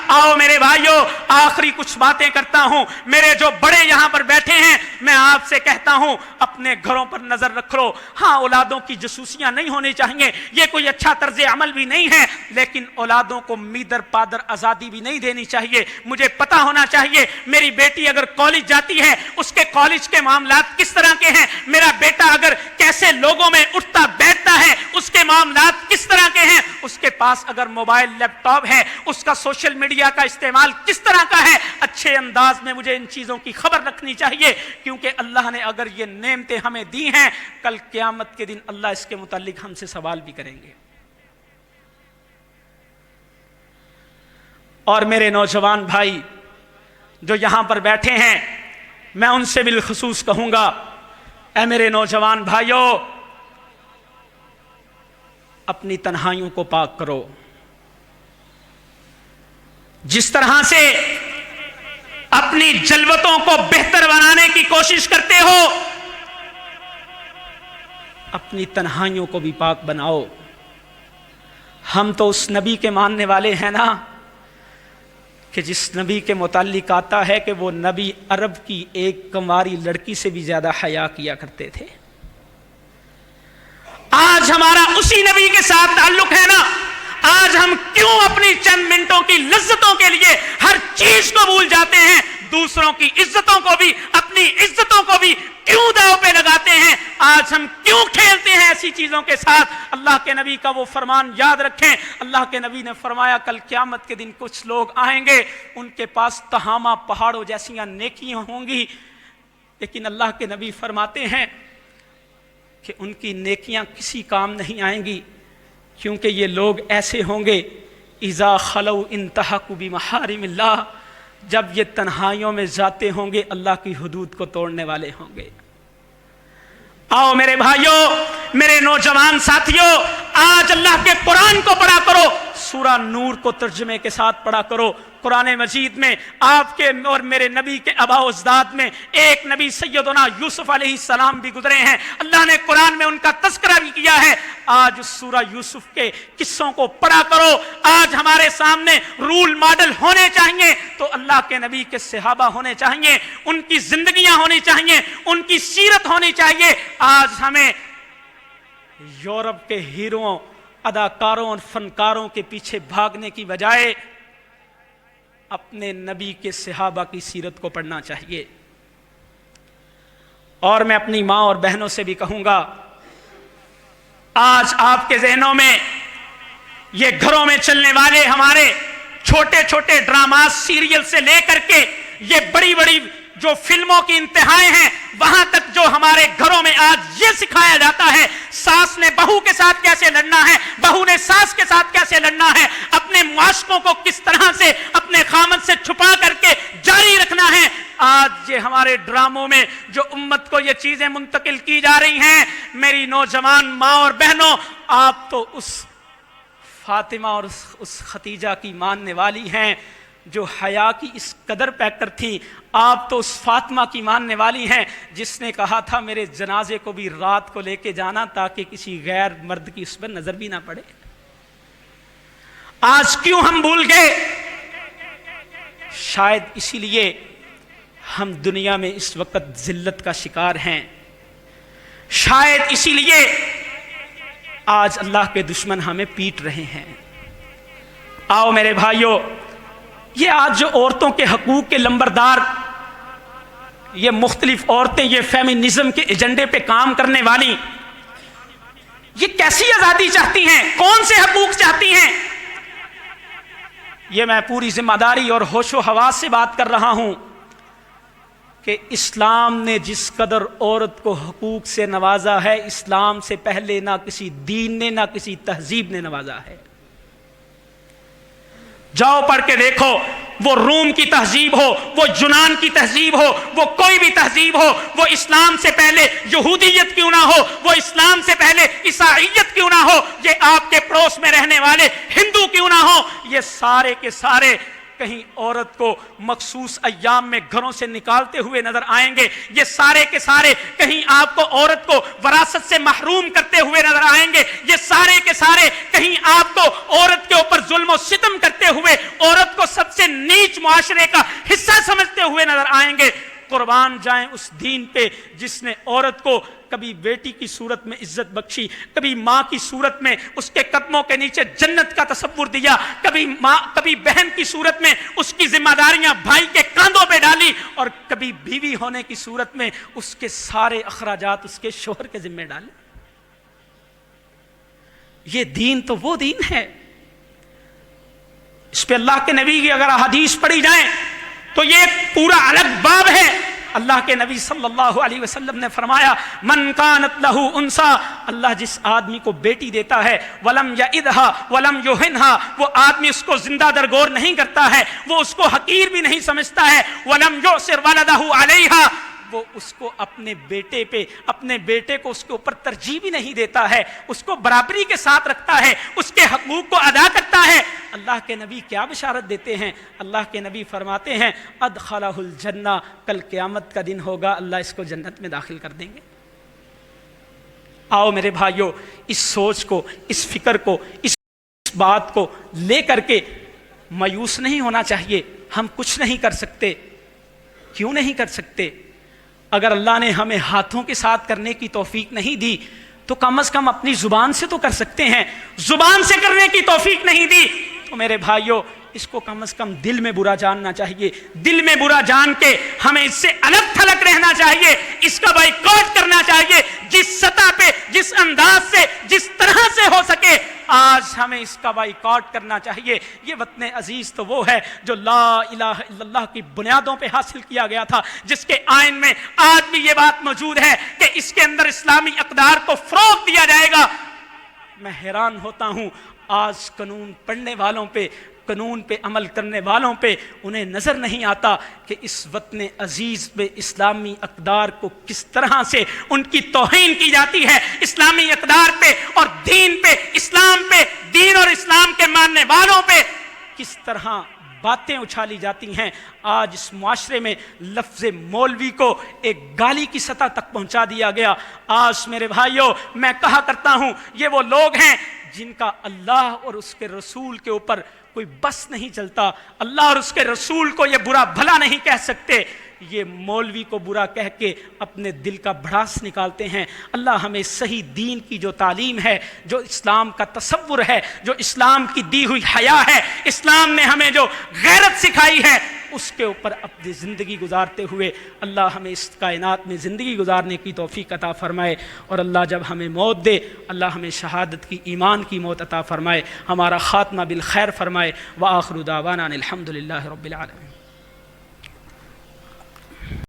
आओ मेरे भाइयों, आखिरी कुछ बातें करता हूं। मेरे जो बड़े यहां पर बैठे हैं, मैं आपसे कहता हूं अपने घरों पर नजर रखो। हाँ, औलादों की जसूसियां नहीं होनी चाहिए, ये कोई अच्छा तर्ज अमल भी नहीं है, लेकिन औलादों को मीदर पादर आजादी भी नहीं देनी चाहिए। मुझे पता होना चाहिए मेरी बेटी अगर कॉलेज जाती है, उसके कॉलेज के मामलात किस तरह के हैं, मेरा बेटा अगर कैसे लोगों में उठता बैठता है, उसके मामलात किस तरह के हैं, उसके पास अगर मोबाइल लैपटॉप है, उसका सोशल मीडिया का इस्तेमाल किस तरह का है, अच्छे अंदाज में मुझे इन चीजों की खबर रखनी चाहिए। क्योंकि अल्लाह ने अगर ये नेमतें हमें दी हैं, कल क़यामत के दिन अल्लाह इसके मुतालिक हमसे सवाल भी करेंगे। और मेरे नौजवान भाई जो यहां पर बैठे हैं, मैं उनसे बिलखुसूस कहूंगा, ऐ मेरे नौजवान भाइयों, अपनी तन्हाइयों को पाक करो। जिस तरह से अपनी जलवतों को बेहतर बनाने की कोशिश करते हो, अपनी तन्हाइयों को भी पाक बनाओ। हम तो उस नबी के मानने वाले हैं ना, कि जिस नबी के मुतालिक आता है कि वो नबी अरब की एक कंवारी लड़की से भी ज्यादा हया किया करते थे। आज हमारा उसी नबी के साथ ताल्लुक है ना। आज हम क्यों अपनी चंद मिनटों की लज्जतों के लिए हर चीज को भूल जाते हैं, दूसरों की इज्जतों को भी, अपनी इज्जतों को भी क्यों दांव पे लगाते हैं? आज हम क्यों खेलते हैं ऐसी चीजों के साथ? अल्लाह के नबी का वो फरमान याद रखें। अल्लाह के नबी ने फरमाया, कल क़यामत के दिन कुछ लोग आएंगे, उनके पास तहामा पहाड़ों जैसी नेकियां होंगी, लेकिन अल्लाह के नबी फरमाते हैं कि उनकी नेकियां किसी काम नहीं आएंगी, क्योंकि ये लोग ऐसे होंगे, इज़ा खलौ इंतहकु बिमहारिमिल्लाह, जब ये तन्हाइयों में जाते होंगे अल्लाह की हुदूद को तोड़ने वाले होंगे। आओ मेरे भाइयों, मेरे नौजवान साथियों, आज अल्लाह के कुरान को पढ़ा करो, सूरा नूर को तर्जुमे के साथ पढ़ा करो। कुरान मजीद में आपके और मेरे नबी के आबा व अजदाद में एक नबी सैयदना यूसुफ अलैहिस्सलाम भी गुजरे हैं। अल्लाह ने कुरान में उनका तज़किरा भी किया है। आज उस सूरा यूसुफ के किस्सों को पढ़ा करो। आज हमारे सामने रूल मॉडल होने चाहिए तो अल्लाह के नबी के सहाबा होने चाहिए, उनकी जिंदगियां होनी चाहिए, उनकी सीरत होनी चाहिए। आज हमें यूरोप के हीरोओं, अदाकारों और फनकारों के पीछे भागने की बजाय अपने नबी के सहाबा की सीरत को पढ़ना चाहिए। और मैं अपनी माँ और बहनों से भी कहूंगा, आज आपके जहनों में ये घरों में चलने वाले हमारे छोटे छोटे ड्रामा सीरियल से लेकर के ये बड़ी बड़ी जो फिल्मों की इंतहाएं हैं, वहां तक जो हमारे घरों में आज ये सिखाया जाता है, सास ने बहू के साथ कैसे लड़ना है, बहू ने सास के साथ कैसे लड़ना है, अपने मुआशकों को किस तरह से अपने खामद से छुपा करके जारी रखना है। आज ये हमारे ड्रामों में जो उम्मत को ये चीजें मुंतकिल की जा रही हैं, मेरी नौजवान माँ और बहनों, आप तो उस फातिमा और उस खतीजा की मानने वाली हैं जो हया की इस कदर पैकर थी। आप तो उस फातिमा की मानने वाली हैं जिसने कहा था मेरे जनाजे को भी रात को लेके जाना ताकि किसी गैर मर्द की उस पर नजर भी ना पड़े। आज क्यों हम भूल गए? शायद इसीलिए हम दुनिया में इस वक्त जिल्लत का शिकार हैं। शायद इसीलिए आज अल्लाह के दुश्मन हमें पीट रहे हैं। आओ मेरे भाइयों, ये आज जो औरतों के हकूक के लंबरदार, ये मुख्तलिफ औरतें, ये फेमिनिज्म के एजेंडे पे काम करने वाली, ये कैसी आजादी चाहती हैं? कौन से हकूक चाहती हैं? ये मैं पूरी जिम्मेदारी और होशो हवास से बात कर रहा हूं कि इस्लाम ने जिस कदर औरत को हकूक से नवाजा है, इस्लाम से पहले ना किसी दीन ने ना किसी तहजीब ने नवाजा है। जाओ पढ़ के देखो, वो रूम की तहजीब हो, वो यूनान की तहजीब हो, वो कोई भी तहजीब हो, वो इस्लाम से पहले यहूदियत क्यों ना हो, वो इस्लाम से पहले ईसाईयत क्यों ना हो, ये आपके पड़ोस में रहने वाले हिंदू क्यों ना हो, ये सारे के सारे کہیں عورت کو مخصوص ایام میں گھروں سے نکالتے ہوئے نظر آئیں گے، یہ سارے کے سارے کہیں آپ کو عورت کو وراثت سے محروم کرتے ہوئے نظر آئیں گے، یہ سارے کے سارے کہیں آپ کو عورت کے اوپر ظلم و ستم کرتے ہوئے، عورت کو سب سے نیچ معاشرے کا حصہ سمجھتے ہوئے نظر آئیں گے۔ قربان جائیں اس دین پہ جس نے عورت کو کبھی بیٹی کی صورت میں عزت بخشی، کبھی ماں کی صورت میں اس کے قدموں کے نیچے جنت کا تصور دیا، کبھی بہن کی صورت میں اس کی ذمہ داریاں بھائی کے کاندھوں پہ ڈالی، اور کبھی بیوی ہونے کی صورت میں اس کے سارے اخراجات اس کے شوہر کے ذمہ ڈالے۔ یہ دین تو وہ دین ہے، اس پہ اللہ کے نبی کی اگر احادیث پڑھی جائیں تو یہ ایک پورا الگ باب ہے۔ اللہ کے نبی صلی اللہ علیہ وسلم نے فرمایا من کانت لہ انسا، اللہ جس آدمی کو بیٹی دیتا ہے ولم یعدھا ولم یہنھا، وہ آدمی اس کو زندہ درگور نہیں کرتا ہے، وہ اس کو حقیر بھی نہیں سمجھتا ہے، ولم یؤثر ولدہ علیہا، وہ اس کو اپنے بیٹے پہ، اپنے بیٹے کو اس کے اوپر ترجیح بھی نہیں دیتا ہے، اس کو برابری کے ساتھ رکھتا ہے، اس کے حقوق کو ادا کرتا ہے۔ اللہ کے نبی کیا بشارت دیتے ہیں؟ اللہ کے نبی فرماتے ہیں ادخلہ الجنہ، کل قیامت کا دن ہوگا اللہ اس کو جنت میں داخل کر دیں گے۔ آؤ میرے بھائیو، اس سوچ کو، اس فکر کو، اس بات کو لے کر کے مایوس نہیں ہونا چاہیے۔ ہم کچھ نہیں کر سکتے، کیوں نہیں کر سکتے؟ اگر اللہ نے ہمیں ہاتھوں کے ساتھ کرنے کی توفیق نہیں دی تو کم از کم اپنی زبان سے تو کر سکتے ہیں۔ زبان سے کرنے کی توفیق نہیں دی تو میرے بھائیوں اس کو کم از کم دل میں برا جاننا چاہیے، دل میں برا جان کے ہمیں اس سے الگ تھلگ رہنا چاہیے، اس کا بائیکاٹ کرنا چاہیے، جس سطح پہ، جس انداز سے، جس طرح سے ہو سکے آج ہمیں اس کا بائیکاٹ کرنا چاہیے۔ یہ وطن عزیز تو وہ ہے جو لا الہ الا اللہ کی بنیادوں پہ حاصل کیا گیا تھا، جس کے آئین میں آج بھی یہ بات موجود ہے کہ اس کے اندر اسلامی اقدار کو فروغ دیا جائے گا۔ میں حیران ہوتا ہوں آج قانون پڑھنے والوں پہ، قانون پہ عمل کرنے والوں پہ انہیں نظر نہیں آتا کہ اس وطن عزیز پہ اسلامی اقدار کو کس طرح سے ان کی توہین کی جاتی ہے، اسلامی اقدار پہ اور دین پہ، اسلام پہ، دین اور اسلام کے ماننے والوں پہ کس طرح باتیں اچھالی جاتی ہیں۔ آج اس معاشرے میں لفظ مولوی کو ایک گالی کی سطح تک پہنچا دیا گیا۔ آج میرے بھائیوں میں کہا کرتا ہوں یہ وہ لوگ ہیں جن کا اللہ اور اس کے رسول کے اوپر کوئی بس نہیں چلتا، اللہ اور اس کے رسول کو یہ برا بھلا نہیں کہہ سکتے، یہ مولوی کو برا کہہ کے اپنے دل کا بھڑاس نکالتے ہیں۔ اللہ ہمیں صحیح دین کی جو تعلیم ہے، جو اسلام کا تصور ہے، جو اسلام کی دی ہوئی حیا ہے، اسلام نے ہمیں جو غیرت سکھائی ہے، اس کے اوپر اپنی زندگی گزارتے ہوئے اللہ ہمیں اس کائنات میں زندگی گزارنے کی توفیق عطا فرمائے، اور اللہ جب ہمیں موت دے اللہ ہمیں شہادت کی، ایمان کی موت عطا فرمائے، ہمارا خاتمہ بالخیر فرمائے۔ وآخر دعوانا الحمد للہ رب العالمین۔